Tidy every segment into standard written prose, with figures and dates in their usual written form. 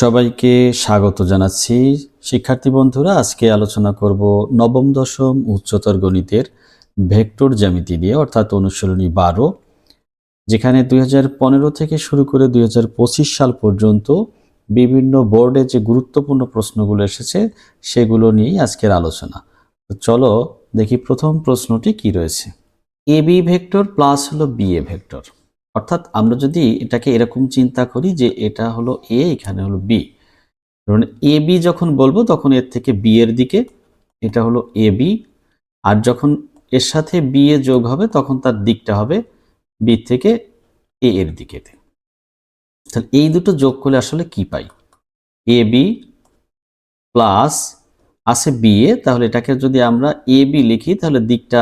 সবাইকে স্বাগত জানাচ্ছি। শিক্ষার্থী বন্ধুরা, আজকে আলোচনা করব নবম দশম উচ্চতর গণিতের ভেক্টর জ্যামিতি নিয়ে, অর্থাৎ অনুশীলনী 12, যেখানে 2015 থেকে শুরু করে 2025 সাল পর্যন্ত বিভিন্ন বোর্ডে যে গুরুত্বপূর্ণ প্রশ্নগুলো এসেছে সেগুলো নিয়েই আজকের আলোচনা। তো চলো দেখি প্রথম প্রশ্নটি কি রয়েছে। এ বি ভেক্টর প্লাস হলো বি এ ভেক্টর, অর্থাৎ আমরা যদি এটাকে এরকম চিন্তা করি যে এটা হলো এ, এখানে হলো বি, ধরুন এ বি যখন বলবো তখন এর থেকে বি এর দিকে এটা হলো এ বি, আর যখন এর সাথে বি এ যোগ হবে তখন তার দিকটা হবে বি থেকে এ এর দিকে। তাহলে এই দুটো যোগ করলে আসলে কি পাই? এ বি প্লাস আছে বি এ, তাহলে এটাকে যদি আমরা এ বি লিখি তাহলে দিকটা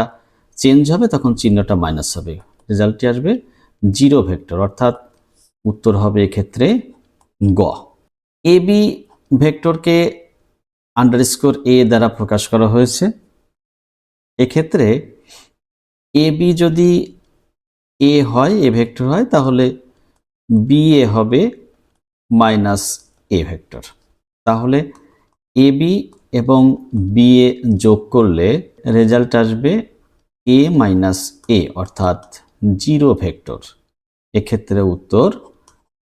চেঞ্জ হবে, তখন চিহ্নটা মাইনাস হবে, রেজাল্টটি আসবে জিরো ভেক্টর, অর্থাৎ উত্তর হবে এক্ষেত্রে গ। এ বি ভেক্টরকে আন্ডারস্কোর এ দ্বারা প্রকাশ করা হয়েছে। এক্ষেত্রে এ বি যদি এ হয়, এ ভেক্টর হয়, তাহলে বি এ হবে মাইনাস এ ভেক্টর। তাহলে এ বি এবং বি এ যোগ করলে রেজাল্ট আসবে এ মাইনাস এ, অর্থাৎ জিরো ভেক্টর। এক্ষেত্রে উত্তর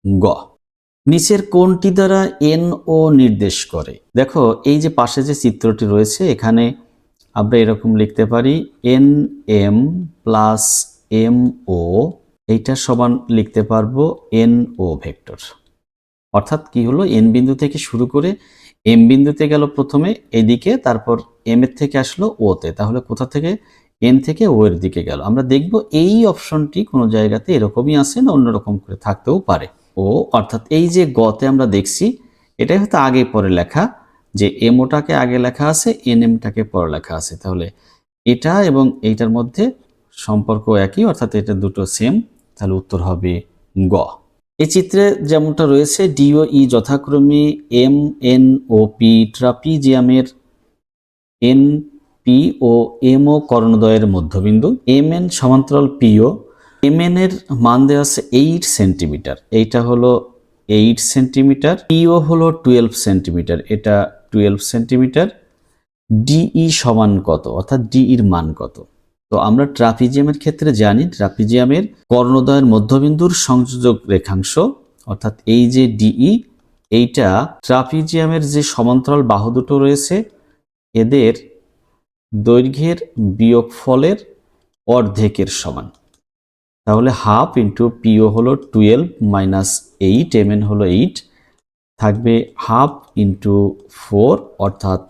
গ। নিচের কোনটি দ্বারা এন ও নির্দেশ করে? দেখো, এই যে পাশে যে চিত্রটি রয়েছে এখানে আমরা এরকম লিখতে পারি N M plus M O, এইটা সমান লিখতে পারবো এন ও ভেক্টর। অর্থাৎ কি হলো, এন বিন্দু থেকে শুরু করে এম বিন্দুতে গেল প্রথমে এদিকে, তারপর এম এর থেকে আসলো ও তে, তাহলে কোথা থেকে? এন থেকে ও এর দিকে গেল। আমরা দেখব এই অপশনটি কোনো জায়গাতে এরকমই আছে না অন্যরকম করে থাকতেও পারে। ও অর্থাৎ এই যে গতে আমরা দেখছি এটাই হয়তো আগে পরে লেখা, যে এম ওটাকে আগে লেখা আছে, এন এমটাকে পরে লেখা আছে, তাহলে এটা এবং এইটার মধ্যে সম্পর্ক একই, অর্থাৎ এটা দুটো সেম, তাহলে উত্তর হবে গ। এই চিত্রে যেমনটা রয়েছে ডি ও ই যথাক্রমে এম এন ও পি ট্রাপিজিয়ামের এন পি ও এম ও কর্ণদ্বয়ের মধ্যবিন্দু, এম এন সমান্তরাল পিও, এম এন এর মান দেওয়া আছে 8 সেন্টিমিটার, এইটা হলো 8 সেন্টিমিটার, পিও হলো 12 সেন্টিমিটার, এটা 12 সেন্টিমিটার, ডিই সমান কত, অর্থাৎ ডিইর মান কত? তো আমরা ট্রাপিজিয়ামের ক্ষেত্রে জানি ট্রাপিজিয়ামের কর্ণদ্বয়ের মধ্যবিন্দুর সংযোজক রেখাংশ, অর্থাৎ এই যে ডিই, এইটা ট্রাপিজিয়ামের যে সমান্তরাল বাহু দুটো রয়েছে এদের দৈর্ঘ্যের বিয়োগফলের অর্ধেকের সমান। তাহলে হাফ ইন্টু পিও হলো 12 মাইনাস 8, এম এন হলো 8, থাকবে হাফ ইন্টু 4, অর্থাৎ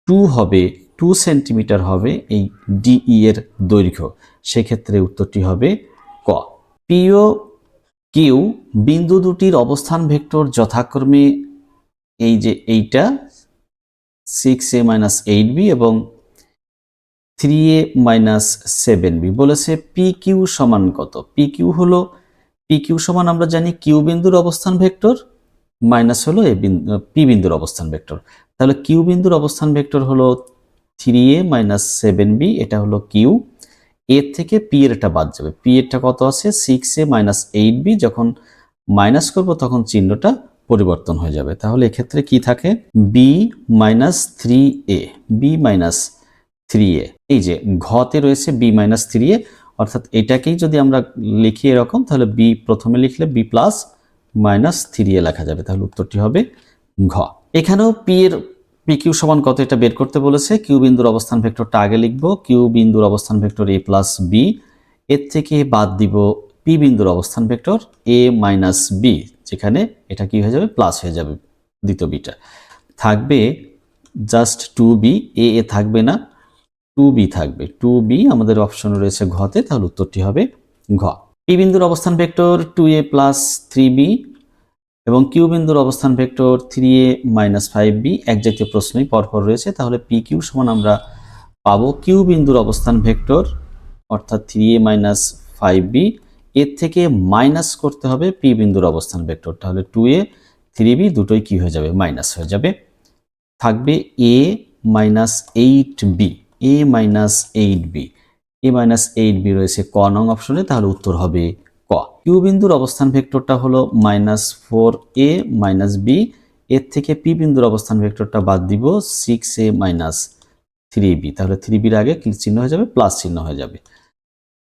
2 হবে, 2 সেন্টিমিটার হবে এই ডিই এর দৈর্ঘ্য। সেক্ষেত্রে উত্তরটি হবে ক। পিও কিউ বিন্দু দুটির অবস্থান ভেক্টর যথাক্রমে এই যে এইটা 6a মাইনাস 8b এবং 3a মাইনাস 7b বলেছে। পি কিউ সমান কত? পি কিউ হলো, পি কিউ সমান আমরা জানি কিউ বিন্দুর অবস্থান ভেক্টর মাইনাস হলো এ বিন্দু পি বিন্দুর অবস্থান ভেক্টর। তাহলে কিউ বিন্দুর অবস্থান ভেক্টর হলো 3a মাইনাস 7b, এটা হলো কিউ। এর থেকে পি এরটা বাদ যাবে, পি এরটা কত আছে 6a মাইনাস 8b, যখন মাইনাস করব তখন চিহ্নটা পরিবর্তন হয়ে যাবে। তাহলে এক্ষেত্রে কি থাকে? B minus 3a, B minus 3a, এই যে ঘতে রয়েছে বি মাইনাস 3a, অর্থাৎ এটাকেই যদি আমরা লিখি এরকম তাহলে বি প্রথমে লিখলে বি প্লাস মাইনাস 3a লেখা যাবে, তাহলে উত্তরটি হবে ঘ। এখানেও পি এর পি কিউ সমান কত এটা বের করতে বলেছে। কিউ বিন্দুর অবস্থান ভেক্টরটা আগে লিখব, কিউ বিন্দুর অবস্থান ভেক্টর এ প্লাস বি, এর থেকে বাদ দিব পি বিন্দুর অবস্থান ভেক্টর এ মাইনাস বি, যেখানে এটা কি হয়ে যাবে প্লাস হয়ে যাবে, দ্বিতীয় বিটা থাকবে জাস্ট 2b, এ থাকবে না, 2b থাকবে, 2b আমাদের অপশন রয়েছে ঘতে, তাহলে উত্তরটি হবে ঘ। পি বিন্দুর অবস্থান ভেক্টর 2a প্লাস 3b এবং কিউ বিন্দুর অবস্থান ভেক্টর 3a মাইনাস 5b, এক জাতীয় প্রশ্নই পরপর রয়েছে। তাহলে পি কিউ সমান আমরা পাবো কিউ বিন্দুর অবস্থান ভেক্টর অর্থাৎ 3a মাইনাস 5b, এর থেকে মাইনাস করতে হবে পি বিন্দুর অবস্থান ভেক্টর, তাহলে 2a 3b দুটোই কি হয়ে যাবে? মাইনাস হয়ে যাবে। থাকবে a minus 8b, a minus 8b, a minus 8b রয়েছে ক নং অপশনে, তাহলে উত্তর হবে ক। কিউ বিন্দুর অবস্থান ভেক্টরটা হলো মাইনাস 4a মাইনাস b, এর থেকে পি বিন্দুর অবস্থান ভেক্টরটা বাদ দিব 6a মাইনাস 3b, তাহলে 3bর আগে কি চিহ্ন হয়ে যাবে, প্লাস চিহ্ন হয়ে যাবে।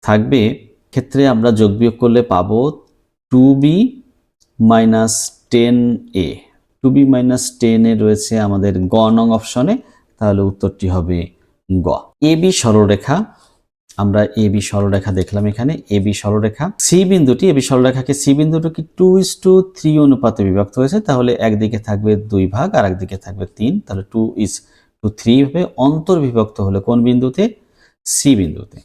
থাকবে ক্ষেত্রে আমরা যোগ বিয়োগ করলে পাবো 2b minus 10a। 2b minus 10a রয়েছে আমাদের গ নং অপশনে, তাহলে উত্তরটি হবে গ। এবি সরলরেখা, আমরা এবি সরলরেখা দেখলাম এখানে। এবি সরলরেখা সি বিন্দুটি, এবি সরলরেখাকে সি বিন্দুটি 2:3 অনুপাতে বিভক্ত হয়েছে, তাহলে একদিকে থাকবে 2 ভাগ আর একদিকে থাকবে 3, তাহলে 2:3 হবে। অন্তর্বিভক্ত হলে কোন বিন্দুতে, সি বিন্দুতে।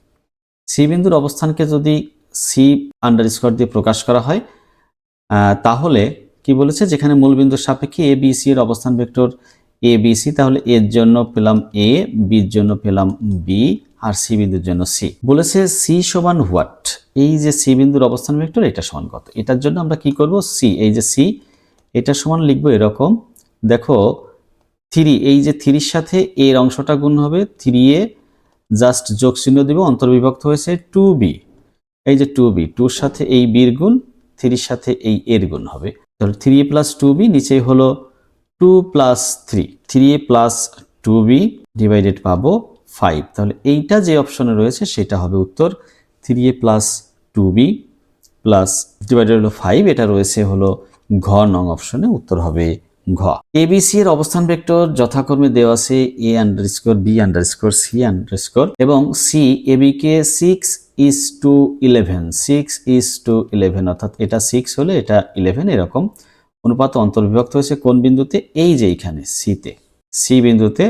সি বিন্দুর অবস্থানকে যদি সি আন্ডারস্কোর দিয়ে প্রকাশ করা হয়, তাহলে কি বলেছে, যেখানে মূল বিন্দুর সাপেক্ষে এ বি সি এর অবস্থান ভেক্টর এ বি সি, তাহলে এর জন্য পেলাম এ, বির জন্য পেলাম বি, আর সি বিন্দুর জন্য সি। বলেছে সি সমান হোয়াট, এই যে সি বিন্দুর অবস্থান ভেক্টর এটা সমান কত। এটার জন্য আমরা কি করব, সি, এই যে সি এটা সমান লিখবো এরকম, দেখো 3, এই যে 3-র সাথে এর অংশটা গুণ হবে, 3a জাস্ট যোগ চিহ্ন দিব, অন্তর্বিভক্ত হয়েছে 2b, এই যে 2b, 2-র সাথে এই বির গুণ, 3-র সাথে এই এর গুণ হবে, তাহলে 3a প্লাস 2b, নিচে হলো 2 plus 3, 3a plus 2b divided পাবো 5, তাহলে এইটা যে অপশনে রয়েছে সেটা হবে উত্তর। 3a plus 2b plus divided হলো 5, এটা রয়েছে হলো ঘ নং অপশনে, উত্তর হবে ঘ। এবিসি এর অবস্থান ভেক্টর যথাক্রমে দেওয়া আছে a underscore b underscore c underscore, এবং c এবি কে 6:11, 6:11, অর্থাৎ এটা 6 হলে এটা 11, এরকম অনুপাত অন্তর্বিভক্ত হয়েছে কোন বিন্দুতে, এই যে এইখানে সিতে, সি বিন্দুতে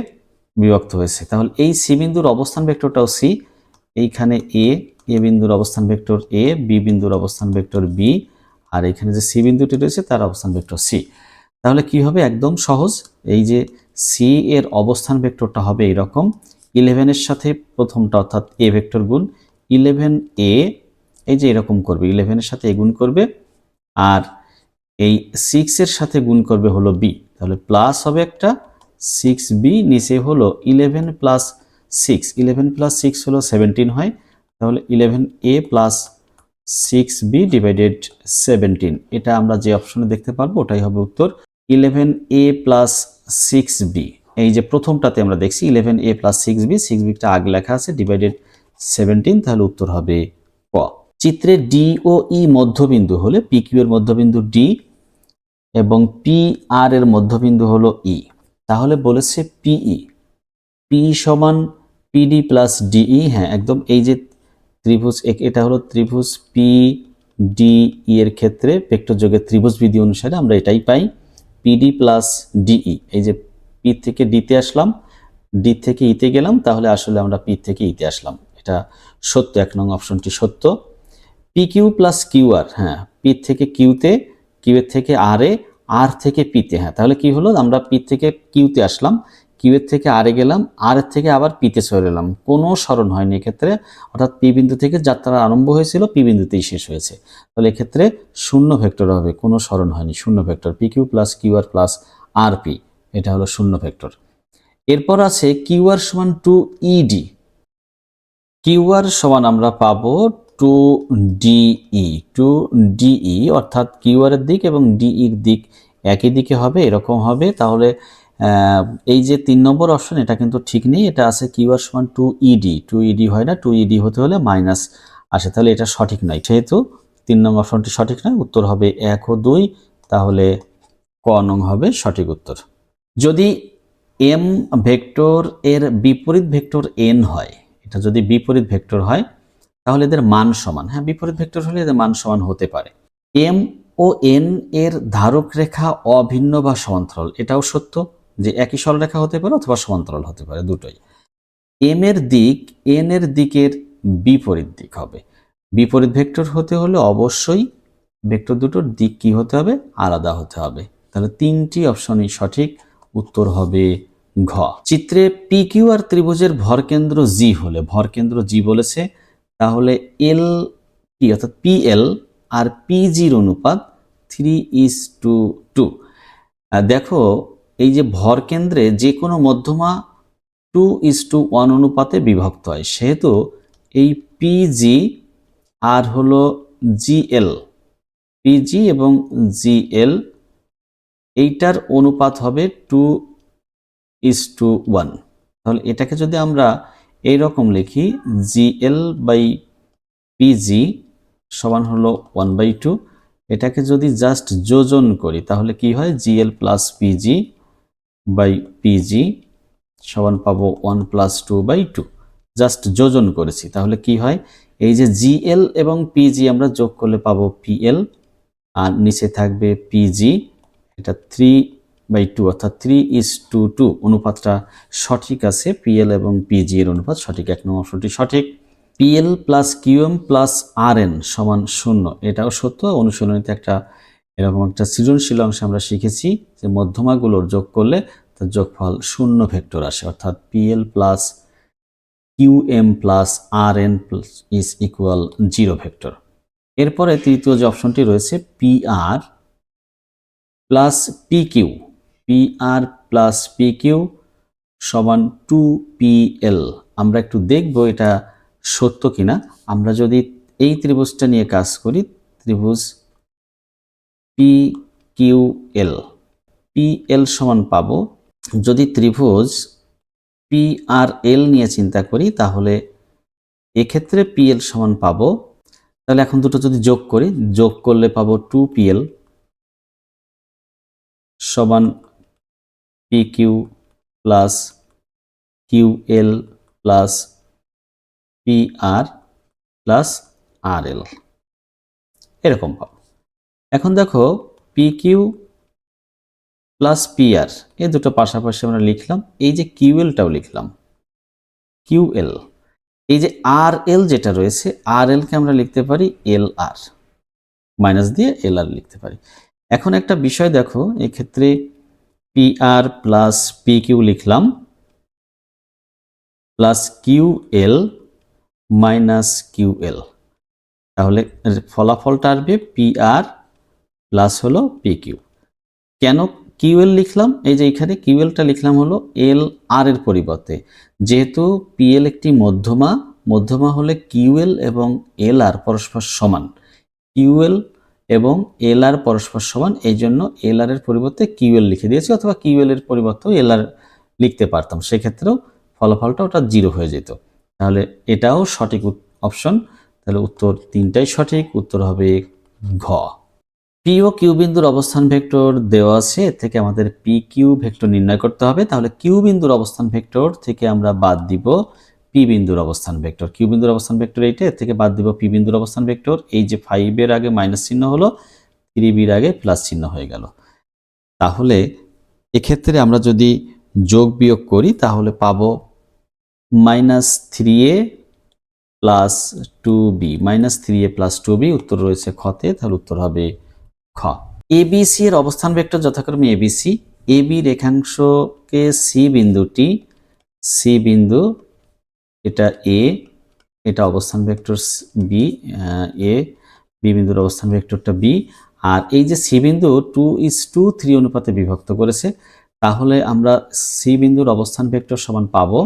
বিভক্ত হয়েছে। তাহলে এই সি বিন্দুর অবস্থান ভেক্টরটাও সি, এইখানে এ বিন্দুর অবস্থান ভেক্টর এ, বি বিন্দুর অবস্থান ভেক্টর বি, আর এখানে যে সি বিন্দুটি রয়েছে তার অবস্থান ভেক্টর সি। তাহলে কি হবে, একদম সহজ, এই যে সি এর অবস্থান ভেক্টরটা হবে এইরকম, 11-এর সাথে প্রথমটা অর্থাৎ এ ভেক্টর গুণ 11a, এই যে এরকম করবে, 11-এর সাথে এ গুণ করবে, আর এই 6-এর সাথে গুণ করবে হলো বি, তাহলে প্লাস হবে একটা 6b, নিচে হলো 11 প্লাস 6, 11 প্লাস 6 হলো 17 হয়, তাহলে 11a প্লাস 6b ডিভাইডেড 17, এটা আমরা যে অপশনে দেখতে পারবো ওটাই হবে উত্তর। 11a প্লাস 6b, এই যে প্রথমটাতে আমরা দেখছি 11a প্লাস 6b, 6bটা আগে লেখা আছে, ডিভাইডেড 17, তাহলে উত্তর হবে ক। চিত্রে ডি ও ই মধ্যবিন্দু হলে পি কিউ এর মধ্যবিন্দু ডি এবং পি আর এর মধ্যবিন্দু হলো ই, তাহলে বলেছে পিই, পি সমান পিডি প্লাস ডিই। হ্যাঁ একদম, এই যে ত্রিভুজ, এটা হলো ত্রিভুজ পি ডি ই এর ক্ষেত্রে ভেক্টর যোগের ত্রিভুজ বিধি অনুসারে আমরা এটাই পাই, পিডি প্লাস ডিই। এই যে পি থেকে ডিতে আসলাম, ডি থেকে ইতে গেলাম, তাহলে আসলে আমরা পি থেকে ইতে আসলাম, এটা সত্য, 1 নং অপশনটি সত্য। পি কিউ প্লাস কিউ আর, হ্যাঁ পি থেকে কিউতে, কিউ এর থেকে আর এ, আর থেকে পিতে, হ্যাঁ তাহলে কি হলো, আমরা পি থেকে কিউতে আসলাম, কিউ এর থেকে আর এ গেলাম, আর এর থেকে আবার পিতে চলে এলাম, কোনো স্মরণ হয়নি এক্ষেত্রে, অর্থাৎ পি বিন্দু থেকে যাত্রা আরম্ভ হয়েছিল, পি বিন্দুতেই শেষ হয়েছে, তাহলে এক্ষেত্রে শূন্য ভেক্টর হবে, কোনো স্মরণ হয়নি, শূন্য vector, P Q plus Q R plus R P, এটা হলো শূন্য ভেক্টর। এরপর আছে কিউ আর সমান 2ED, কিউ আর সমান আমরা পাবো 2DE, 2DE, অর্থাৎ কিউ আর এর দিক এবং ডিইর দিক একই দিকে হবে, এরকম হবে। তাহলে এই যে 3 নম্বর অপশন এটা কিন্তু ঠিক নেই, এটা আছে কিউ আর সমান 2ED, 2ED হয় না, 2ED হতে হলে মাইনাস আসে, তাহলে এটা সঠিক নয়, সেহেতু 3 নং অপশনটি সঠিক নয়, উত্তর হবে 1 ও 2, তাহলে ক নং হবে সঠিক উত্তর। যদি এম ভেক্টর এর বিপরীত ভেক্টর এন হয়, এটা যদি বিপরীত ভেক্টর হয় তাহলে এদের মান সমান, হ্যাঁ বিপরীত ভেক্টর হলে এদের মান সমান হতে পারে। এম ও এন এর ধারক রেখা অভিন্ন বা সমান্তরাল, এটাও সত্য যে একই সরলরেখা হতে পারে অথবা সমান্তরাল হতে পারে, দুটোই। এম এর দিক এন এর দিকের বিপরীত দিক হবে, বিপরীত ভেক্টর হতে হলে অবশ্যই ভেক্টর দুটোর দিক কি হতে হবে, আলাদা হতে হবে, তাহলে 3টি অপশনই সঠিক, উত্তর হবে ঘ। চিত্রে পি কিউ আর ত্রিভুজের ভরকেন্দ্র জি হলে, ভরকেন্দ্র জি বলেছে, তাহলে এল পি অর্থাৎ পি এল আর পিজির অনুপাত 3:2। দেখো এই যে ভরকেন্দ্রে যে কোনো মধ্যমা 2:1 অনুপাতে বিভক্ত হয়, সেহেতু এই পিজি আর হলো জিএল, পিজি এবং জিএল এইটার অনুপাত হবে 2:1। তাহলে এটাকে যদি আমরা এইরকম লিখি GL/PG সমান হলো 1/2, এটাকে যদি জাস্ট যোজন করি তাহলে কি হয়, GL প্লাস PG/PG সমান পাবো 1 + 2/2। জাস্ট যোজন করেছি, তাহলে কি হয়, এই যে GL এবং PG আমরা যোগ করলে পাবো PL, আর নিচে থাকবে PG। এটা 3/2 অর্থাৎ 3:2 অনুপাতটা সঠিক আছে। PL এবং PG এর অনুপাত সঠিক, 1 নং অপশনটি সঠিক। PL plus QM plus RN সমান 0, এটাও সত্য। অনুশীলনীতে এরকম একটা সৃজনশীল অংশে আমরা শিখেছি যে মধ্যমাগুলোর যোগ করলে তার যোগফল 0 ভেক্টর আসে, অর্থাৎ PL plus QM plus RN is equal 0 vector. এরপরে তৃতীয় যে অপশনটি রয়েছে PR plus PQ, PR plus PQ সমান 2PL। আমরা একটু দেখব এটা সত্য কিনা। আমরা যদি এই ত্রিভুজটা নিয়ে কাজ করি, ত্রিভুজ PQL, PL সমান পাবো, যদি ত্রিভুজ PRL নিয়ে চিন্তা করি তাহলে এক্ষেত্রে PL সমান পাবো, তাহলে এখন দুটো যদি যোগ করি, যোগ করলে পাবো 2PL সমান PQ plus QL plus PR plus RL, এরকম পাবো। এখন দেখো PQ প্লাস PR এই দুটো পাশাপাশি আমরা লিখলাম, এই যে QLটাও লিখলাম, QL। এই যে RL যেটা রয়েছে, RL কে আমরা লিখতে পারি LR, মাইনাস দিয়ে LR লিখতে পারি। এখন একটা বিষয় দেখো, এক্ষেত্রে PR প্লাস PQ লিখলাম প্লাস QL মাইনাস QL, তাহলে ফলাফলটা আসবে PR প্লাস হলো PQ। কেন QL লিখলাম, এই যে এখানে QLটা লিখলাম হলো LR এর পরিবর্তে, যেহেতু PL একটি মধ্যমা হলে QL এবং LR পরস্পর সমান, QL এবং LR পরস্পর সমান, এই জন্য LR এর পরিবর্তে QL লিখে দিয়েছি, অথবা QL এর পরিবর্তেও LR লিখতে পারতাম, সেক্ষেত্রেও ফলাফলটা ওটা 0 হয়ে যেত। তাহলে এটাও সঠিক অপশন, তাহলে উত্তর 3টাই সঠিক, উত্তর হবে ঘ। পি ও কিউ বিন্দুর অবস্থান ভেক্টর দেওয়া আছে, এর থেকে আমাদের পি কিউ ভেক্টর নির্ণয় করতে হবে। তাহলে কিউ বিন্দুর অবস্থান ভেক্টর থেকে আমরা বাদ দিব পি বিন্দুর অবস্থান ভেক্টর। কিউ বিন্দুর অবস্থান ভেক্টর এইটা, এর থেকে বাদ দিব পি বিন্দুর অবস্থান ভেক্টর। এই যে 5 এর আগে মাইনাস চিহ্ন হলো, 3b এর আগে প্লাস চিহ্ন হয়ে গেল। তাহলে এক্ষেত্রে আমরা যদি যোগ বিয়োগ করি তাহলে পাবো -3a plus 2b, -3a plus 2b, উত্তর রয়েছে খতে, তাহলে উত্তর হবে খ। এবিসি এর অবস্থান ভেক্টর যথাক্রমে এবিসি, এবি রেখাংশকে সি বিন্দু, এটা এ, এটা অবস্থান ভেক্টর বি, এ, বি বিন্দুর অবস্থান ভেক্টরটা বি, আর এই যে সি বিন্দু 2:3 অনুপাতে বিভক্ত করেছে, তাহলে আমরা সি বিন্দুর অবস্থান ভেক্টর সমান পাবো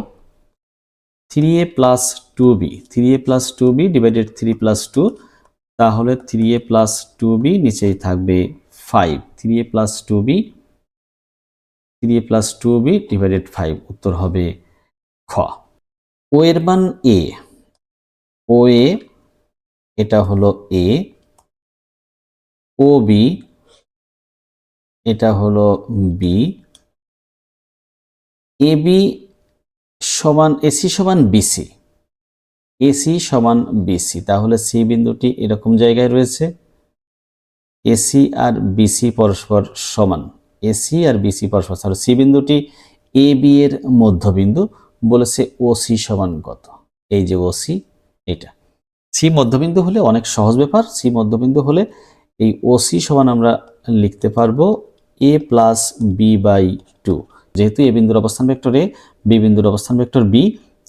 3a plus 2b, 3a plus 2b divided 3 plus 2, তাহলে 3a প্লাস 2b নিচেই থাকবে 5, 3a plus 2b, 3a plus 2b divided 5, উত্তর হবে খ। ও এর মান এ, ও এ এটা হলো এ, ও বি এটা হলো বি, এ বি সমান এসি সমান বিসি, এসি সমান বিসি, তাহলে সি বিন্দুটি এরকম জায়গায় রয়েছে, এসি আর বিসি পরস্পর সমান, এসি আর বিসি পরস্পর, তাহলে সি বিন্দুটি এ বি এর মধ্যবিন্দু। বলেছে ওসি সমান কত, এই যে ওসি, এটা সি মধ্যবিন্দু হলে অনেক সহজ ব্যাপার। সি মধ্যবিন্দু হলে এই ওসি সমান আমরা লিখতে পারবো এ প্লাস বি বাই 2, যেহেতু এ বিন্দুর অবস্থান ভেক্টর এ, বি বিন্দুর অবস্থান ভেক্টর বি,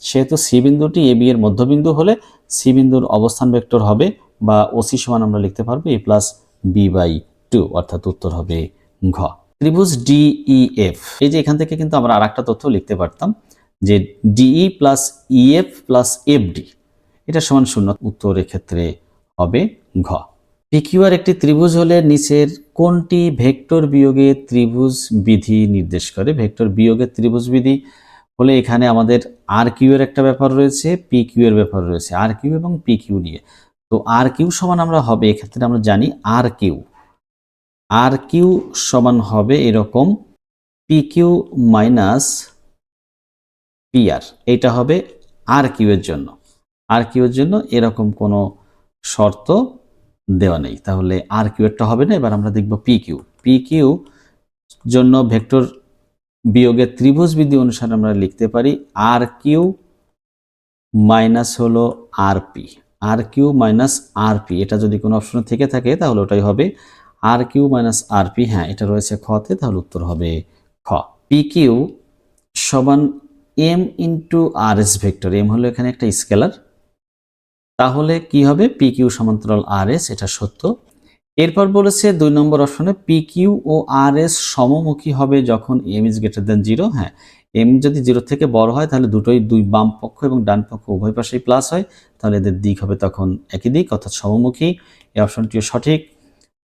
সেহেতু সি বিন্দুটি এ বি এর মধ্যবিন্দু হলে সি বিন্দুর অবস্থান ভেক্টর হবে বা ওসি সমান আমরা লিখতে পারবো এ প্লাস বি বাই 2, অর্থাৎ উত্তর হবে ঘ। ত্রিভুজ ডিইএফ, এই যে এখান থেকে কিন্তু আমরা আর একটা তথ্য লিখতে পারতাম যে DE plus EF plus FD এটা সমান 0, উত্তর এক্ষেত্রে হবে ঘ। PQR একটি ত্রিভুজ হলে নিচের কোনটি ভেক্টর বিয়োগে ত্রিভুজ বিধি নির্দেশ করে? ভেক্টর বিয়োগের ত্রিভুজ বিধি হলে এখানে আমাদের RQ এর একটা ব্যাপার রয়েছে, PQ এর ব্যাপার রয়েছে, RQ এবং PQ নিয়ে। তো RQ সমান আমরা হবে, এক্ষেত্রে আমরা জানি RQ সমান হবে এরকম PQ মাইনাস PR। এইটা হবে RQ এর জন্য। RQ এর জন্য এরকম কোনো শর্ত দেওয়া নেই, তাহলে RQ এরটা হবে না। এবার আমরা দেখব PQ জন্য ভেক্টর বিয়োগের ত্রিভুজ বিধি অনুসারে আমরা লিখতে পারি RQ মাইনাস হলো RQ মাইনাস RP। এটা যদি কোনো অপশনে থেকে থাকে তাহলে ওটাই হবে RQ মাইনাস RP। হ্যাঁ, এটা রয়েছে খতে, তাহলে উত্তর হবে খ। PQ সমান M into RS vector. M হলো এখানে একটা স্কেলার, তাহলে কি হবে PQ সমান্তরাল RS, এটা সত্য। এরপর বলেছে 2 নম্বর অপশনে PQ ও RS সমমুখী হবে যখন M ইজ গ্রেটার দেন 0। হ্যাঁ, M যদি 0 থেকে বড় হয় তাহলে দুই বাম পক্ষ এবং ডান পক্ষ উভয় পাশেই প্লাস হয়, তাহলে এদের দিক হবে তখন একই দিক, অর্থাৎ সমমুখী। এই অপশনটিও সঠিক।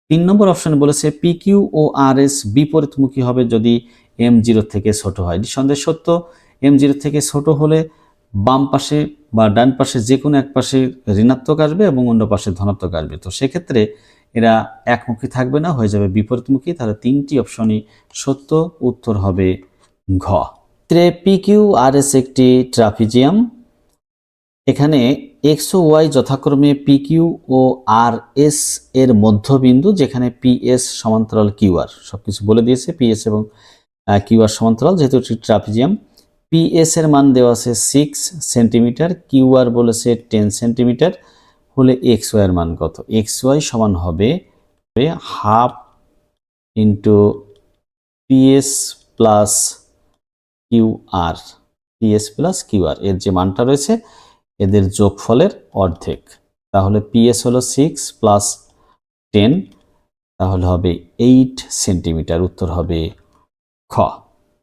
3 নম্বর অপশনে বলেছে PQ ও RS বিপরীতমুখী হবে যদি M 0 থেকে ছোট হয়। নিঃসন্দেহে সত্য। M 0 থেকে ছোট হলে বাম পাশে বা ডান পাশে যে কোনো এক পাশে ঋণাত্মক আসবে এবং অন্য পাশে ধনাত্মক আসবে, তো সেক্ষেত্রে এরা একমুখী থাকবে না, হয়ে যাবে বিপরীতমুখী। তাহলে 3টি অপশনই সত্য, উত্তর হবে ঘ। PQ RS একটি ট্রাপিজিয়াম। এখানে এক্স ও ওয়াই যথাক্রমে PQ ও RS এর মধ্যবিন্দু, যেখানে PS সমান্তরাল QR। সবকিছু বলে দিয়েছে, PS এবং QR সমান্তরাল, যেহেতু এটি ট্রাপিজিয়াম। PS এর মান দেওয়া আছে 6 সেন্টিমিটার, QR বলেছে 10 সেন্টিমিটার, হলে XY এর মান কত? XY সমান হবে half into PS plus QR। PS plus QR এর যে মানটা রয়েছে এদের যোগফলের অর্ধেক, তাহলে PS হলো 6 প্লাস 10, তাহলে হবে 8 সেন্টিমিটার, উত্তর হবে খ।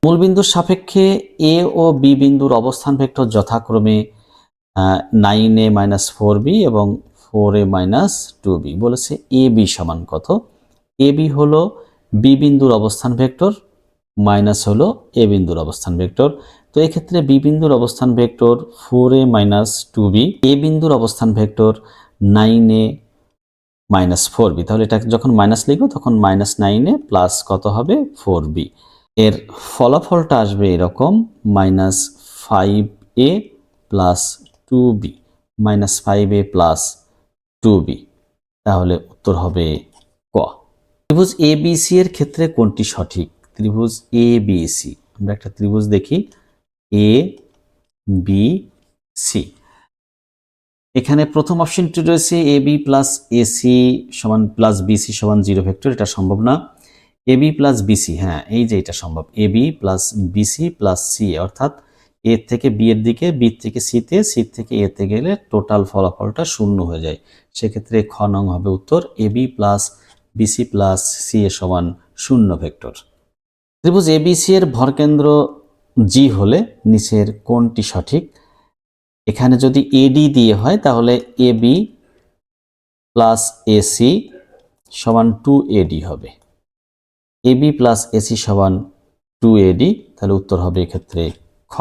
মূলবিন্দুর সাপেক্ষে A ও B বিন্দুর অবস্থান ভেক্টর যথাক্রমে 9A মাইনাস 4B এবং 4A মাইনাস 2B। বলেছে AB সমান কত? AB হলো B বিন্দুর অবস্থান ভেক্টর মাইনাস হলো A বিন্দুর অবস্থান ভেক্টর। তো এক্ষেত্রে B বিন্দুর অবস্থান vector 4A minus 2B, A বিন্দুর অবস্থান ভেক্টর 9A মাইনাস 4B। তাহলে এটা যখন মাইনাস লিখবো তখন মাইনাস 9A প্লাস কত হবে? 4B। এর ফলাফলটা আসবে এরকম minus 5A plus 2B, minus 5A plus 2B, তাহলে উত্তর হবে ক। ত্রিভুজ ABC এর ক্ষেত্রে কোনটি সঠিক? ত্রিভুজ ABC, আমরা একটা ত্রিভুজ দেখি ABC। এখানে প্রথম অপশনটি রয়েছে AB প্লাস AC সমান প্লাস BC সমান 0 ভেক্টর, এটা সম্ভব না। AB প্লাস BC, হ্যাঁ এই যে এটা সম্ভব। AB plus BC plus C, অর্থাৎ A থেকে B এর দিকে, B থেকে C তে, C থেকে A তে গেলে টোটাল ফলাফলটা শূন্য হয়ে যায়। সেক্ষেত্রে খ নং হবে উত্তর, AB plus BC plus C এ সমান 0 ভেক্টর। ত্রিভুজ ABC এর ভরকেন্দ্র G হলে নিচের কোনটি সঠিক? এখানে যদি AD দিয়ে হয় তাহলে AB প্লাস AC সমান 2AD হবে। AB প্লাস AC সমান 2AD, তাহলে উত্তর হবে এক্ষেত্রে খ।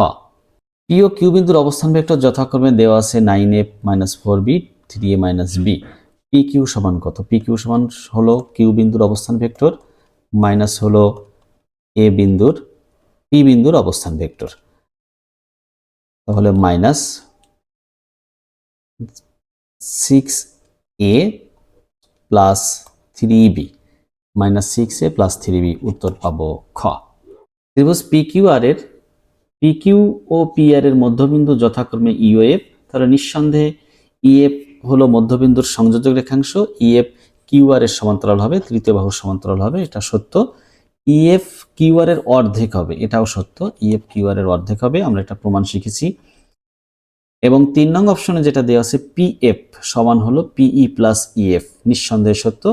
P ও Q বিন্দুর অবস্থান ভেক্টর যথাক্রমে দেওয়া আছে 9A minus 4B, 3A minus B। PQ সমান কত? PQ সমান হলো Q বিন্দুর অবস্থান ভেক্টর মাইনাস হলো P বিন্দুর অবস্থান ভেক্টর, তাহলে minus 6A plus 3B, minus 6A plus 3B, উত্তর পাবো খ। ত্রিভুজ PQ ও PR এর মধ্যবিন্দু যথাক্রমে EOF, তাহলে নিঃসন্দেহে EF হলো মধ্যবিন্দুর সংযোজক রেখাংশ, EF QR এর সমান্তরাল হবে, তৃতীয় বাহুর সমান্তরাল হবে, এটা সত্য। EF QR এর অর্ধেক হবে, এটাও সত্য, EF QR এর অর্ধেক হবে, আমরা এটা প্রমাণ শিখেছি। এবং 3 নং অপশনে যেটা দেওয়া আছে PF সমান হলো PE প্লাস EF, নিঃসন্দেহে সত্য।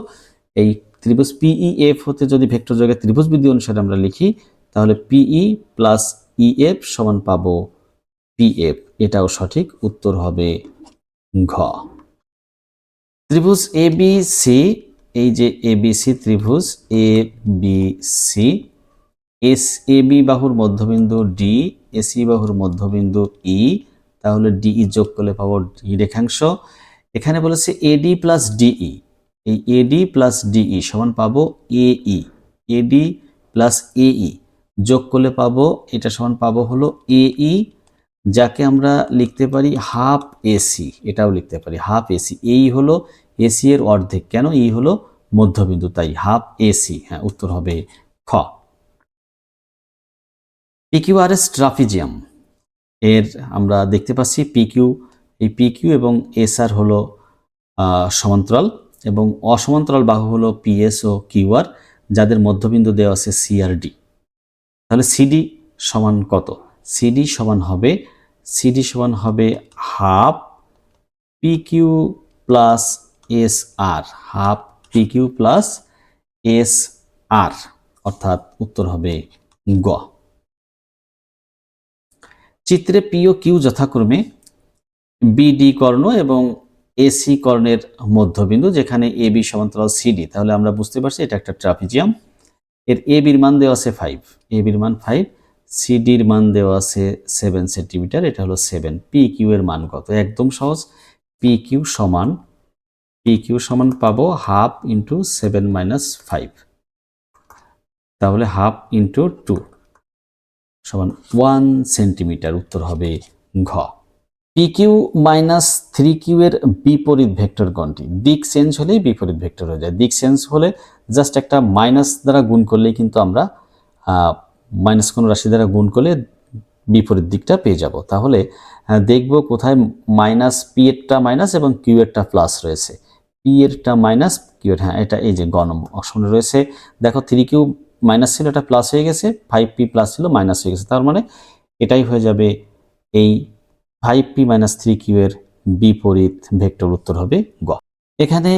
এই ত্রিভুজ PEF হতে যদি ভেক্টর যোগের ত্রিভুজ বিধি অনুসারে আমরা লিখি তাহলে PE প্লাস EF সমান পাবো PF, এটাও সঠিক, উত্তর হবে ঘ। ত্রিভুজ এ বি সি, এই যে এ বি সি ত্রিভুজ A B C, S A B বাহুর মধ্যবিন্দু ডি, এসি বাহুর মধ্যবিন্দু ই, তাহলে ডিই যোগ করলে পাবো ডি রেখাংশ। এখানে বলেছে এডি প্লাস ডিই, এই এডি প্লাস ডিই সমান পাবো এই, এডি প্লাস এই যোগ করলে পাবো এটা সমান পাবো হলো এই, যাকে আমরা লিখতে পারি হাফ এসি, এটাও লিখতে পারি হাফ এসি। এই হলো এসি এর অর্ধেক, কেন এই হলো মধ্যবিন্দু তাই হাফ এসি। হ্যাঁ, উত্তর হবে খ। পিকিউআরএস ট্রাপিজিয়াম এর আমরা দেখতে পাচ্ছি পিকিউ, এই পিকিউ এবং এসআর হলো সমান্তরাল এবং অসমান্তরাল বাহু হলো পিএস ও কিউআর, যাদের মধ্যবিন্দু দেওয়া আছে সি আর ডি। তাহলে সিডি সমান কত? সিডি সমান হবে হাফ পিকিউ প্লাস এস আর, হাফ পিকিউ প্লাস এস আর, অর্থাৎ উত্তর হবে গ। চিত্রে পি ও কিউ যথাক্রমে বিডি কর্ণ এবং এসি কর্ণের মধ্যবিন্দু, যেখানে এ বি সমান্তরাল সিডি, তাহলে আমরা বুঝতে পারছি এটা একটা ট্রাপিজিয়াম। এর এ বির মান দেওয়া আছে 5, এ বির মান 5, সিডির মান দেওয়া আছে 7 সেন্টিমিটার, এটা হলো 7। পি কিউ এর মান কত? একদম সহজ, পি কিউ সমান পাবো হাফ ইন্টু 7 মাইনাস 5, তাহলে হাফ ইন্টু 2 সমান 1 সেন্টিমিটার, উত্তর হবে ঘ। পি কিউ মাইনাস 3কিউ এর বিপরীত ভেক্টর কোনটি? দিক চেঞ্জ হলেই বিপরীত ভেক্টর হয়ে যায়। দিক চেঞ্জ হলে জাস্ট একটা মাইনাস দ্বারা গুণ করলেই কিন্তু আমরা মাইনাস কোনো রাশি দ্বারা গুণ করলে বিপরীত দিকটা পেয়ে যাব। তাহলে দেখব কোথায় মাইনাস, পি এরটা মাইনাস এবং কিউ এরটা প্লাস রয়েছে। পি এরটা মাইনাস, কিউ এর, হ্যাঁ এটা এই যে গ নম্বর অপশনে রয়েছে। দেখো 3কিউ মাইনাস ছিল, এটা প্লাস হয়ে গেছে, 5p প্লাস ছিল মাইনাস হয়ে গেছে, তার মানে এটাই হয়ে যাবে এই 5p মাইনাস 3কিউ এর বিপরীত ভেক্টর, উত্তর হবে গ। এখানে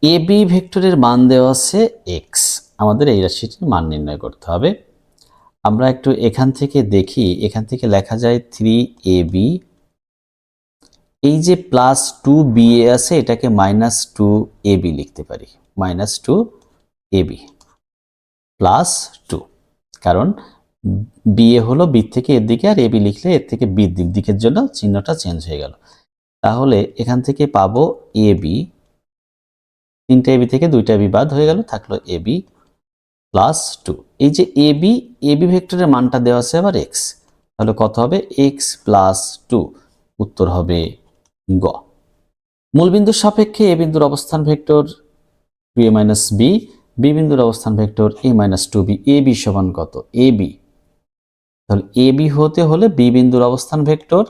এ বি ভেক্টরের মান দেওয়া আছে এক্স, আমাদের এই রাশিটির মান নির্ণয় করতে হবে। আমরা একটু এখান থেকে দেখি, এখান থেকে লেখা যায় 3ab, এই যে প্লাস 2ba আছে এটাকে মাইনাস 2ab লিখতে পারি, মাইনাস 2ab প্লাস 2, কারণ বিএ হলো বি থেকে এর দিকে আর এবি লিখলে এর থেকে বির দিকের জন্য চিহ্নটা চেঞ্জ হয়ে গেল। তাহলে এখান থেকে পাবো এবি, 3টা এবি থেকে 2টা এবি বাদ হয়ে গেল, থাকলো এবি প্লাস 2। এই যে এবি ভেক্টরের মানটা দেওয়া আছে আবার এক্স, তাহলে কত হবে? এক্স প্লাস 2, উত্তর হবে গ। মূলবিন্দুর সাপেক্ষে এ বিন্দুর অবস্থান vector 2a minus B, B বিন্দুর অবস্থান vector a minus 2b, A B সমান কত? এ বি, তাহলে এ বি হতে হলে বি বিন্দুর অবস্থান ভেক্টর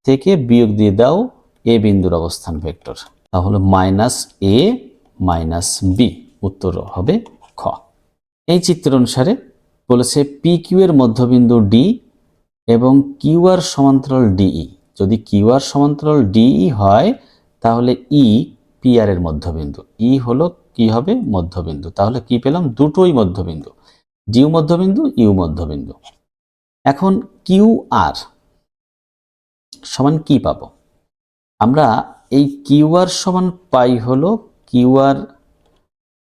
থেকে বিয়োগ দিয়ে দাও এ বিন্দুর অবস্থান ভেক্টর, তাহলে মাইনাস এ মাইনাস বি, উত্তর হবে খ। এই চিত্র অনুসারে বলেছে পি কিউ এর মধ্যবিন্দু ডি এবং কিউ আর সমান্তরাল ডিই। যদি কিউ আর সমান্তরাল ডিই হয় তাহলে ই পি আর এর মধ্যবিন্দু, ই হলো কি হবে? মধ্যবিন্দু। তাহলে কি পেলাম? দুটোই মধ্যবিন্দু, ডিউ মধ্যবিন্দু, ইউ মধ্যবিন্দু। এখন কিউ আর সমান কি পাবো? আমরা এই কিউ আর সমান পাই হলো, কিউ আর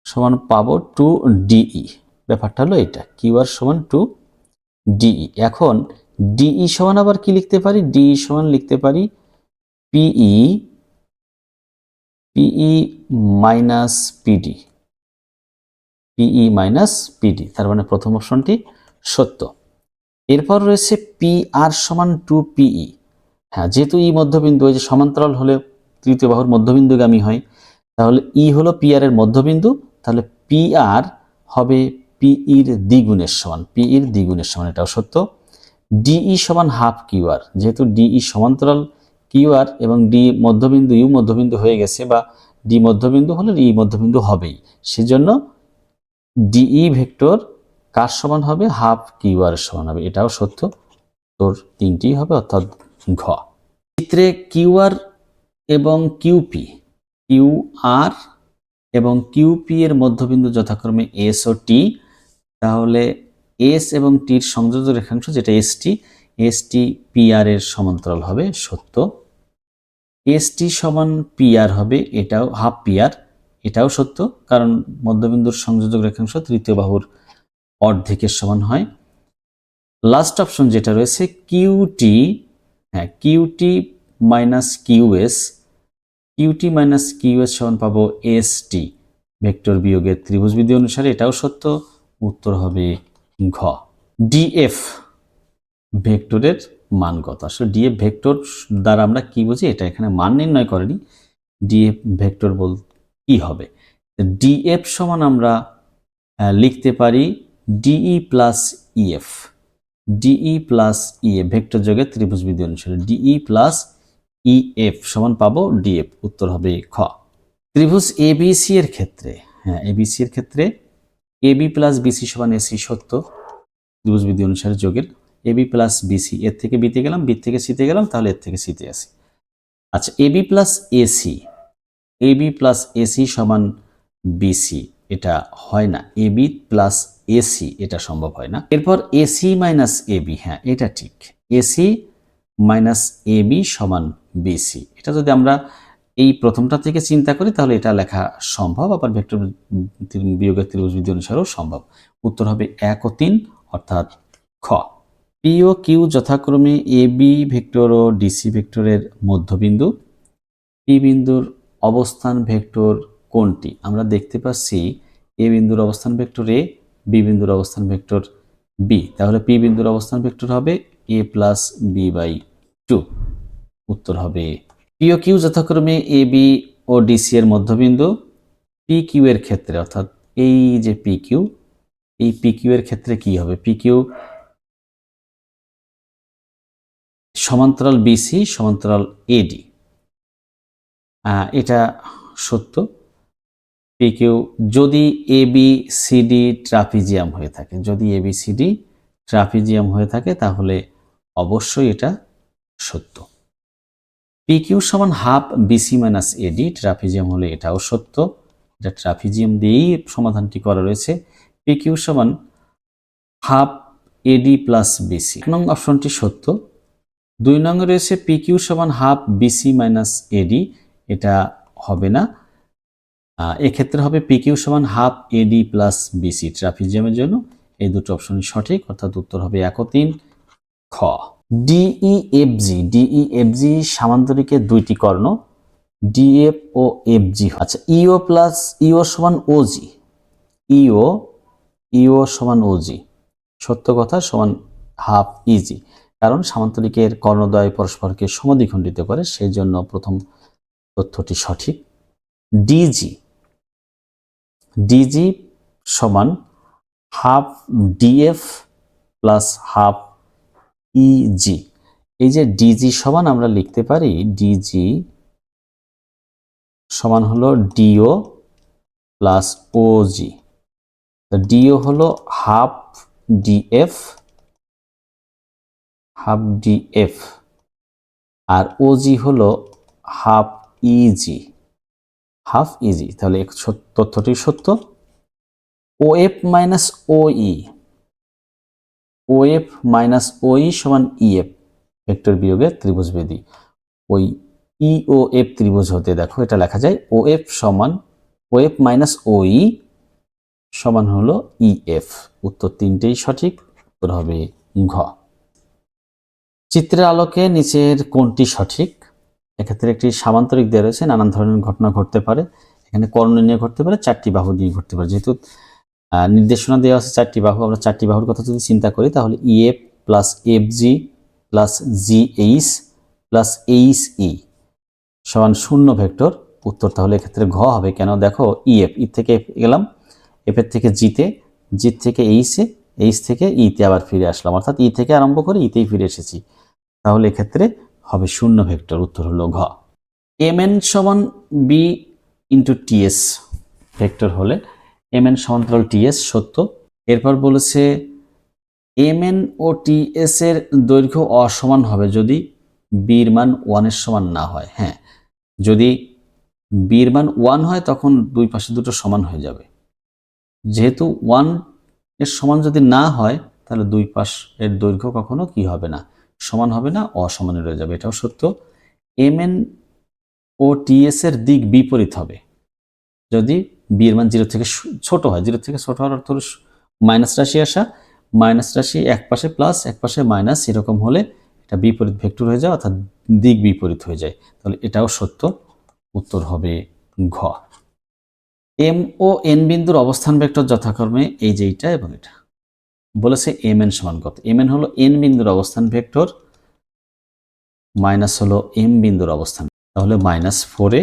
সমান পাবো 2ডিই, ব্যাপারটা হলো এটা, কিউ আর সমান 2ডিই। এখন ডিই সমান আবার কি লিখতে পারি? ডিই সমান লিখতে পারি পিই মাইনাস পিডি, পিই মাইনাস পিডি, তার মানে প্রথম অপশনটি সত্য। এরপর রয়েছে পি আর সমান 2পিই। হ্যাঁ, যেহেতু ই মধ্যবিন্দু, এই যে সমান্তরাল হলে তৃতীয় বাহুর মধ্যবিন্দুগামী হয়, তাহলে ই হলো পি আর এর মধ্যবিন্দু, তাহলে পি আর হবে পিইর দ্বিগুণের সমান, পিইর দ্বিগুণের সমান, এটাও সত্য। ডিই সমান হাফ কিউ আর, যেহেতু ডিই সমান্তরাল কিউ আর এবং ডি মধ্যবিন্দু ইউ মধ্যবিন্দু হয়ে গেছে, বা ডি মধ্যবিন্দু হলে ই মধ্যবিন্দু হবেই, সেজন্য ডিই ভেক্টর কার সমান হবে? হাফ কিউ আর সমান হবে, এটাও সত্য। তোর তিনটি হবে, অর্থাৎ ঘ। চিত্রে কিউ আর এবং কিউপি, কিউ আর এবং কিউপি এর মধ্যবিন্দু যথাক্রমে এস ও টি, তাহলে এস এবং টির সংযোজক রেখাংশ যেটা এসটি পি আর এর সমান্তরাল হবে, সত্য। এস টি সমান পি আর হবে, এটাও হাফ পি আর, এটাও সত্য, কারণ মধ্যবিন্দুর সংযোজক রেখাংশ তৃতীয় বাহুর অর্ধেকের সমান হয়। লাস্ট অপশন যেটা রয়েছে কিউটি, হ্যাঁ cutie minus QS, cutie minus QS সমান পাবো এস টি ভেক্টর বিয়োগের ত্রিভুজবিধি অনুসারে, এটাও সত্য। উত্তর হবে ঘ। ডিএফ ভেক্টরের মান কত? আসলে ডিএফ ভেক্টর দ্বারা আমরা কি বুঝি, এটা এখানে মান নির্ণয় করেনি। ডিএফ ভেক্টর বল কি হবে? ডিএফ সমান আমরা লিখতে পারি DE plus EF, DE plus EF vector যোগের ত্রিভুজবিধি অনুসারে ডিই প্লাস ইএফ সমান পাবো ডিএফ। উত্তর হবে খ। ত্রিভুজ এবিসি এর ক্ষেত্রে, হ্যাঁ এবিসি এর ক্ষেত্রে এবি প্লাস বিসি সমান এসি সত্য ত্রিভুজবিধি অনুসারে যোগের। এবি প্লাস বিসি, এর থেকে বিতে গেলাম, বি থেকে সিতে গেলাম, তাহলে এর থেকে সিতে আসি। আচ্ছা AB plus AC, AB plus AC সমান বিসি, এটা হয় না। এবি প্লাস এসি এটা সম্ভব হয় না। এরপর এসি মাইনাস এবি, হ্যাঁ এটা ঠিক, এসি মাইনাস এবি সমান বিসি। এটা যদি আমরা এই প্রথমটা থেকে চিন্তা করি তাহলে এটা লেখা সম্ভব, আবার ভেক্টর বিয়োগের ত্রিভুজবিধি অনুসারেও সম্ভব। উত্তর হবে 1 ও 3 অর্থাৎ খ। পি ও কিউ যথাক্রমে A B vector O DC ভেক্টরের মধ্যবিন্দু। পি বিন্দুর অবস্থান ভেক্টর কোনটি? আমরা দেখতে পাচ্ছি এ বিন্দুর অবস্থান ভেক্টর এ, বি বিন্দুর অবস্থান ভেক্টর বি, তাহলে পি বিন্দুর অবস্থান ভেক্টর হবে এ প্লাস বি বাই 2। উত্তর হবে পি ও কিউ যথাক্রমে এ বি ও ডিসি এর মধ্যবিন্দু। পি কিউ এর ক্ষেত্রে, অর্থাৎ এই যে পি কিউ, এই পি কিউ এর ক্ষেত্রে কি হবে? পি কিউ সমান্তরাল বিসি সমান্তরাল এডি, এটা সত্য। পি কিউ যদি এ বি সিডি ট্রাপিজিয়াম হয়ে থাকে, যদি এ বি সিডি ট্রাপিজিয়াম হয়ে থাকে তাহলে অবশ্যই এটা সত্য। পি কিউ সমান half BC minus AD, trapezium হলে এটাও সত্য, এটা ট্রাপিজিয়াম দিয়েই সমাধানটি করা রয়েছে। পি কিউ সমান হাফ এডি প্লাস বিসি, নং অপশনটি সত্য। 2 নং রয়েছে পি কিউ সমান হাফ বিসি মাইনাস এডি, এটা হবে না। এক্ষেত্রে হবে পি কিউ সমান হাফ এডি প্লাস বিসি ট্রাপিজিয়ামের জন্য। এই দুটো অপশনই সঠিক, অর্থাৎ উত্তর হবে 1 ও 3 খ। ডিইএফজি, ডিইএফজি সামান্তরিকের দুইটি কর্ণ ডিএফ ও এফজি। আচ্ছা ইও প্লাস ইও সমান ওজি, ইও ইও সমান ওজি সত্য কথা, সমান হাফ ইজি, কারণ সামান্তরিকের কর্ণদ্বয় পরস্পরকে সমদ্বিখণ্ডিত করে, সেই জন্য প্রথম তথ্যটি সঠিক। ডিজি, ডিজি সমান half DF plus half easy. এই যে ডিজি সমান আমরা লিখতে পারি ডিজি সমান হলো ডিও প্লাস ওজি। ডিও হলো হাফ ডিএফ, হাফ ডিএফ, আর ওজি হলো হাফ ইজি, হাফ ইজি, তাহলে তথ্যটি সত্য। ও এফ মাইনাস ওই, ও এফ মাইনাস ওই সমান ইএফ ভেক্টর বিয়োগের ত্রিভুজবিধি। ওই ই ও এফ ত্রিভুজ হতে দেখো এটা লেখা যায় ও এফ সমান ও এফ মাইনাস ওই সমান হলো ইএফ। উত্তর তিনটেই সঠিক, উত্তর হবে ঘ। চিত্রের আলোকে নিচের কোনটি সঠিক? এক্ষেত্রে একটি সামান্তরিক দেওয়া রয়েছে, নানান ধরনের ঘটনা ঘটতে পারে, এখানে কর্ণ নিয়ে ঘটতে পারে, 4টি বাহু দিয়ে ঘটতে পারে। যেহেতু নির্দেশনা দেওয়া আছে 4টি বাহু, আমরা 4টি বাহুর কথা যদি চিন্তা করি তাহলে EF plus F G plus G H plus H E সমান 0 ভেক্টর। উত্তর তাহলে এক্ষেত্রে ঘ হবে। কেন? দেখো ইএফ, ই থেকে এফ গেলাম, এফ এর থেকে জিতে, জি থেকে এইচে, এইচ থেকে ইতে আবার ফিরে আসলাম, অর্থাৎ ই থেকে আরম্ভ করে ইতেই ফিরে এসেছি, তাহলে এক্ষেত্রে হবে 0 ভেক্টর। উত্তর হলো ঘ। এম এন সমান বি ইন্টু টিএস ভেক্টর হলে এম এন সমান্তরাল টিএস সত্য। এরপর বলেছে এম এন ও টিএস এর দৈর্ঘ্য অসমান হবে যদি বির মান 1 এর সমান না হয়। হ্যাঁ, যদি বির মান 1 হয় তখন দুই পাশে দুটো সমান হয়ে যাবে। যেহেতু 1 এর সমান যদি না হয় তাহলে দুই পাশের দৈর্ঘ্য কখনো কি হবে না, সমান হবে না, অসমানে রয়ে যাবে, এটাও সত্য। এম এন ও টি এস এর দিক বিপরীত হবে। যদি বি এর মান 0 থেকে ছোট হয়, 0 থেকে ছোট হওয়ার অর্থ মাইনাস রাশি আসা, মাইনাস রাশি এক পাশে প্লাস এক পাশে মাইনাস, এরকম হলে এটা বিপরীত ভেক্টর হয়ে যায়, অর্থাৎ দিক বিপরীত হয়ে যায়। তাহলে এটাও সত্য, উত্তর হবে ঘ। এম ও এন বিন্দুর অবস্থান ভেক্টর যথাক্রমে এই যে এইটা এবং এটা। বলেছে এম এন সমান কত? এম এন হলো এন বিন্দুর অবস্থান ভেক্টর মাইনাস হলো এম বিন্দুর অবস্থান, তাহলে -4a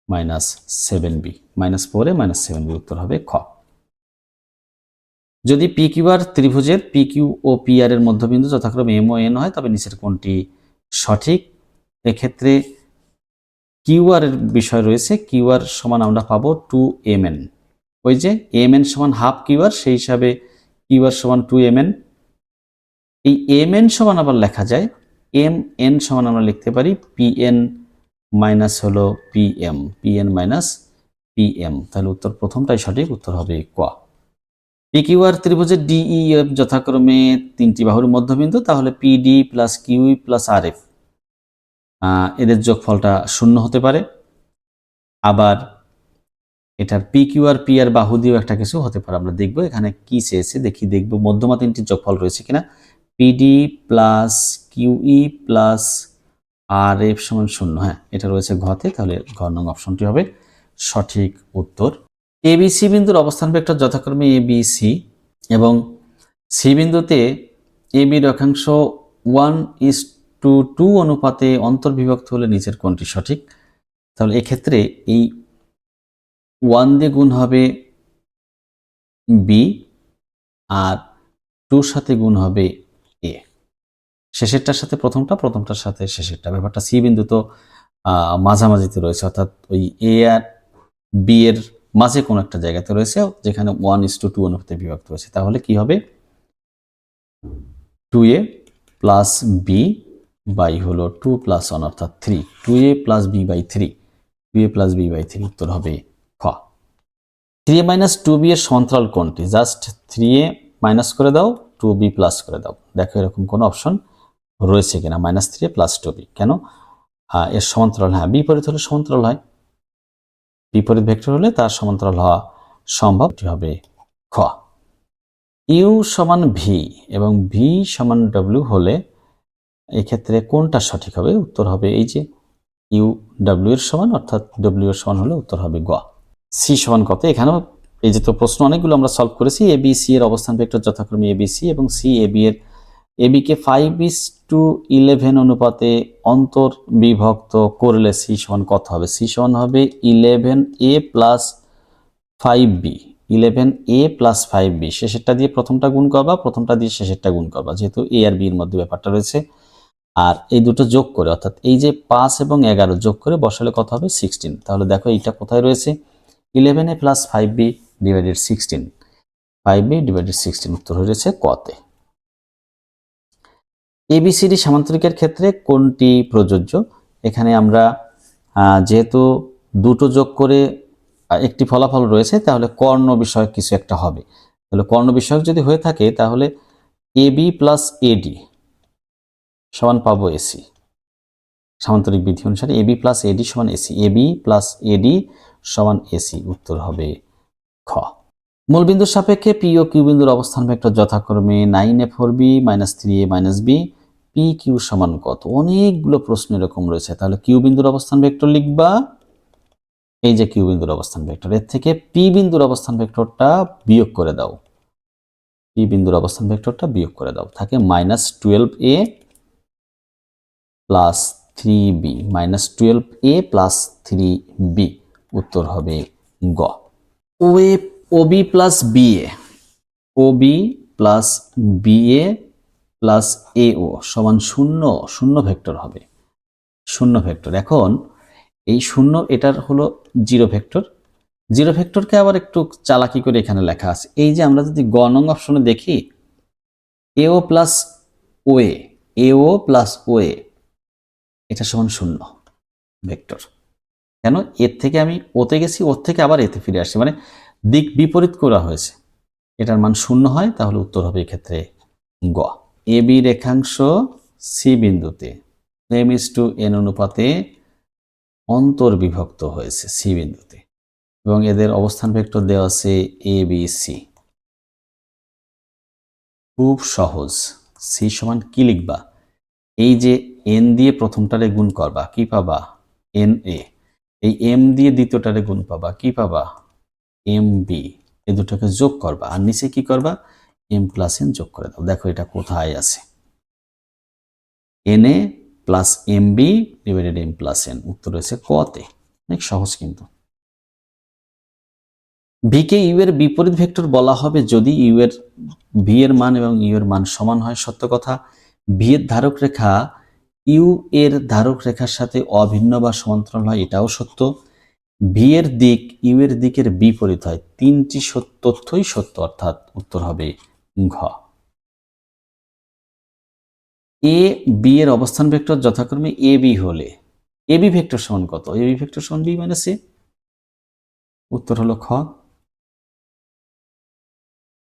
-7b, -4a -7b, উত্তর হবে খ। যদি পি কিউ আর ত্রিভুজের P Q O P R এর মধ্যবিন্দু যথাক্রমে এম ও এন হয় তবে নিচের কোনটি সঠিক? এক্ষেত্রে কিউ আর এর বিষয় রয়েছে। কিউ আর সমান আমরা পাবো 2mn, ওই যে mn সমান হাফ কিউ আর, সেই হিসাবে কিউ আর সমান 2mn। এই mn সমান আবার লেখা যায় mn সমান আমরা লিখতে পারি pn মাইনাস হলো pm, pn মাইনাস pm, তাহলে উত্তর প্রথমটাই সঠিক, উত্তর হবে ক। পি কিউ আর ত্রিভুজের ডিইএফ যথাক্রমে তিনটি বাহুর মধ্যবিন্দু, তাহলে পিডি প্লাস কিউই প্লাস আর এফ, এদের যোগফলটা 0 হতে পারে। আবার এটার P Q R P R বাহু দিয়েও একটা কিছু হতে পারে, আমরা দেখবো এখানে কি চেয়েছে, দেখবো মধ্যমা তিনটির যোগফল রয়েছে কিনা। পিডি প্লাস কিউই প্লাস আর এফ সমান 0, হ্যাঁ এটা রয়েছে ঘতে, তাহলে ঘ নং অপশনটি হবে সঠিক উত্তর। এবিসি বিন্দুর অবস্থান ভেক্টর যথাক্রমে এবিসি এবং সি বিন্দুতে এবি রেখাংশ 1:2 অনুপাতে অন্তর্বিভক্ত হলে নিচের কোনটি সঠিক? তাহলে এক্ষেত্রে এই 1 দিয়ে গুণ হবে বি আর 2 সাথে গুণ হবে এ, শেষেরটার সাথে প্রথমটা, প্রথমটার সাথে শেষেরটা। ব্যাপারটা সি বিন্দু তো মাঝামাঝিতে রয়েছে, অর্থাৎ ওই এ আর বি এর মাঝে কোনো একটা জায়গাতে রয়েছে যেখানে 1:2 অনুপাতে বিভক্ত হয়েছে। তাহলে কি হবে 2a প্লাস বি বাই হলো 2 প্লাস 1 অর্থাৎ 3, 2a plus B by 3, 2a plus B by 3, উত্তর হবে খ। 3a মাইনাস 2b এর সমান্তরাল কোনটি? জাস্ট 3a মাইনাস করে দাও, 2b প্লাস করে দাও, দেখো এরকম কোনো অপশন রয়েছে কিনা। -3a প্লাস 2b কেন? এর সমান্তরাল, হ্যাঁ বিপরীত হলে সমান্তরাল হয়, বিপরীত ভেক্টর হলে তার সমান্তরাল হওয়া সম্ভব, এটি হবে খ। ইউ সমান ভি এবং ভি সমান ডব্লিউ হলে এক্ষেত্রে কোনটা সঠিক হবে? উত্তর হবে এই যে ইউ ডব্লিউ এর সমান, অর্থাৎ ডব্লিউ এর সমান হলে উত্তর হবে গ। সি সমান কত? এখানেও এই যে তো প্রশ্ন অনেকগুলো আমরা সলভ করেছি। এ বি সি এর অবস্থান ভেক্টর যথাক্রমে এ বি সি এবং সি এ বি এর, এ বি কে 5:11 অনুপাতে অন্তর্বিভক্ত করলে সি সমান কত হবে? সি সমান হবে 11a plus 5b, 11a plus 5b, শেষেরটা দিয়ে প্রথমটা গুণ করবা, প্রথমটা দিয়ে শেষেরটা গুণ করবা, যেহেতু এ আর বি এর মধ্যে ব্যাপারটা রয়েছে। আর এই দুটো যোগ করে, অর্থাৎ এই যে 5 এবং 11 যোগ করে বসালে কত হবে? 16। তাহলে দেখো এইটা কোথায় রয়েছে? 11a plus 5b divided 16, 5b divided 16, উত্তর হয়েছে কতে। এবিসিডি সামান্তরিকের ক্ষেত্রে কোনটি প্রযোজ্য? এখানে আমরা যেহেতু দুটো যোগ করে একটি ফলাফল রয়েছে, তাহলে কর্ণ বিষয়ক কিছু একটা হবে। তাহলে কর্ণ বিষয়ক যদি হয়ে থাকে তাহলে এবি প্লাস এডি সমান পাবো এসি, সামান্তরিক বিধি অনুসারে এবি প্লাস এডি সমান এসি, এবি প্লাস এডি সমান এসি, উত্তর হবে খ। মূলবিন্দুর সাপেক্ষে পি ও কিউ বিন্দুর অবস্থান ভেক্টর যথাক্রমে 9a4b -3a b, P Q সমান কত? অনেকগুলো প্রশ্ন এরকম রয়েছে। তাহলে কিউ বিন্দুর অবস্থান ভেক্টর লিখবা, এই যে কিউ বিন্দুর অবস্থান ভেক্টর, এর থেকে পি বিন্দুর অবস্থান ভেক্টরটা বিয়োগ করে দাও, পি বিন্দুর অবস্থান ভেক্টরটা বিয়োগ করে দাও, থাকে -12a plus 3b, -12a plus 3b, উত্তর হবে গ। OA Obi plus BA, Obi plus BA plus এও সমান 0, 0 ভেক্টর হবে, 0 ভেক্টর। এখন এই 0 এটার হলো 0 ভেক্টর, 0 ভেক্টরকে আবার একটু চালাকি করে এখানে লেখা আছে। এই যে আমরা যদি গ নং অপশনে দেখি এও প্লাস ওএ, এও প্লাস ওএ, এটা সমান 0 ভেক্টর। কেন? এর থেকে আমি ওতে গেছি, ওর থেকে আবার এতে ফিরে আসছি, মানে দিক বিপরীত করা হয়েছে, এটার মান 0 হয়, তাহলে উত্তর হবে এক্ষেত্রে গ। এ বি রেখাংশ সি বিন্দুতে m/n অনুপাতে অন্তর্বিভক্ত হয়েছে সি বিন্দুতে এবং এদের অবস্থান ভেক্টর দেওয়া আছে এ বি সি। খুব সহজ। সি সমান কি লিখবা? এই যে এন দিয়ে প্রথমটারে গুণ করবা, কি পাবা? N A. এই এম দিয়ে দ্বিতীয়টারে গুণ পাবা, কি পাবা? M B. এই দুটোকে যোগ করবা আর নিচে কি করবা? এম প্লাস এন যোগ করে দাও। দেখো এটা কোথায় আছে? N A plus M B divided M plus N. উত্তর রয়েছে কতে। অনেক সহজ কিন্তু। ভি কে ইউ এর বিপরীত ভেক্টর বলা হবে যদি ইউ এর ভি এর মান এবং ইউ এর মান সমান হয়। সত্য কথা। ভি এর ধারক রেখা ইউ এর ধারক রেখার সাথে অভিন্ন বা সমান্তরাল হয়, এটাও সত্য। ভি এর দিক ইউ এর দিকের বিপরীত হয়। তিনটি তথ্যই সত্য, অর্থাৎ উত্তর হবে ঘ। এ বি এর অবস্থান ভেক্টর যথাক্রমে এ বি হলে এ বি ভেক্টর সমান কত? এ বি ভেক্টর সমান বি মাইনাস এ। উত্তর হলো খ।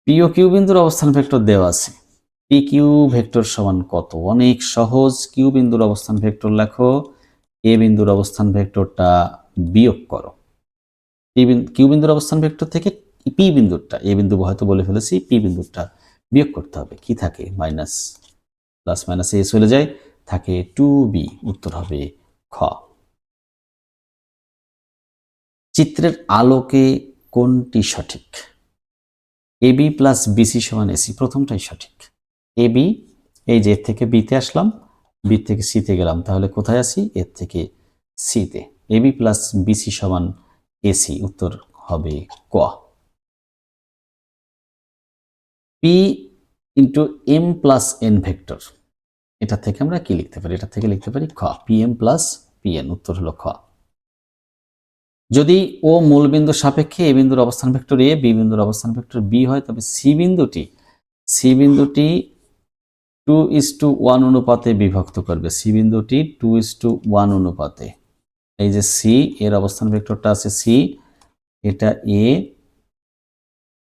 পি ও কিউ বিন্দুর অবস্থান ভেক্টর দেওয়া আছে। পি কিউ ভেক্টর সমান কত? অনেক সহজ। কিউ বিন্দুর অবস্থান ভেক্টর লেখো, এ বিন্দুর অবস্থান ভেক্টরটা বিয়োগ করো। কিউ বিন্দুর অবস্থান ভেক্টর থেকে পি বিন্দুরটা, এ বিন্দু হয়তো বলে ফেলেছি, পি বিন্দুরটা বিয়োগ করতে হবে। কি থাকে? মাইনাস। প্লাস মাইনাস এ চলে যায়, থাকে 2b। উত্তর হবে খ। চিত্রের আলোকে কোনটি সঠিক? এবি প্লাস বিসি সমান এসি, প্রথমটাই সঠিক। এবি, এই যে এর থেকে বিতে আসলাম, বি থেকে সিতে গেলাম, তাহলে কোথায় আসি? এর থেকে সিতে। এবি প্লাস বিসি সমান এসি। উত্তর হবে ক। P into M plus N vector, এটা থেকে আমরা কি লিখতে পারি? এটা থেকে লিখতে পারি খ, P M plus P N. উত্তর হলো খ। যদি ও মূল বিন্দুর সাপেক্ষে এ বিন্দুর অবস্থান ভেক্টর এ, বি বিন্দুর অবস্থান ভেক্টর বি হয়, তবে সি বিন্দুটি 2:1 অনুপাতে বিভক্ত করবে। সি বিন্দুটি 2:1 অনুপাতে। এই যে সি এর অবস্থান ভেক্টরটা আছে সি, এটা এ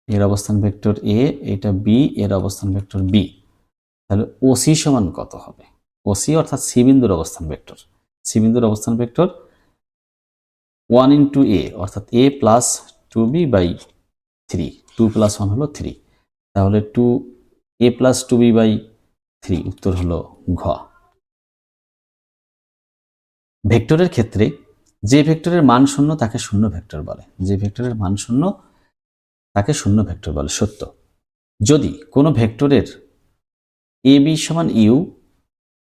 এর অবস্থান ভেক্টর এ, এটা বি এর অবস্থান ভেক্টর বি। তাহলে ওসি সমান কত হবে? ওসি অর্থাৎ সি বিন্দুর অবস্থান ভেক্টর। সি বিন্দুর অবস্থান ভেক্টর 1 ইন্টু এ, অর্থাৎ এ প্লাস 2b বাই 3। 2 প্লাস 1 হলো 3, তাহলে 2a প্লাস 2b বাই 3। উত্তর হলো ঘ। ভেক্টরের ক্ষেত্রে যে ভেক্টরের মান শূন্য তাকে শূন্য ভেক্টর বলে। যে ভেক্টরের মান শূন্য তাকে শূন্য ভেক্টর বলে। সত্য। যদি কোনো ভেক্টরের এ বি সমান ইউ,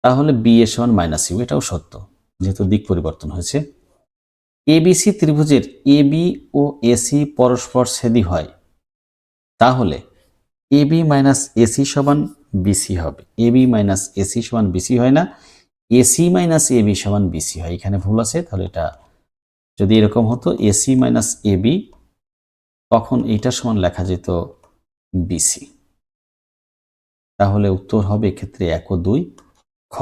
তাহলে বি এ সমান মাইনাস ইউ, এটাও সত্য যেহেতু দিক পরিবর্তন হয়েছে। এবিসি ত্রিভুজের এ বি ও এসি পরস্পর ছেদি হয়, তাহলে এবি মাইনাস এসি সমান বিসি হবে। এবি মাইনাস এসি সমান বিসি হয় না, এসি মাইনাস এবি সমান বিসি হয়। এখানে ভুল আছে, তাহলে এটা যদি এরকম হতো এসি মাইনাস এবি, তখন এইটা সমান লেখা যেত বিসি। তাহলে উত্তর হবে এক্ষেত্রে 1 ও 2 খ।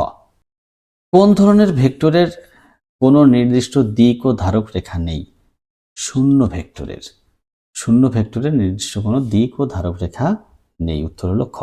কোন ধরনের ভেক্টরের কোনো নির্দিষ্ট দিক ও ধারক রেখা নেই? শূন্য ভেক্টরের। শূন্য ভেক্টরের নির্দিষ্ট কোনো দিক ও ধারক রেখা নেই। উত্তর হলো খ।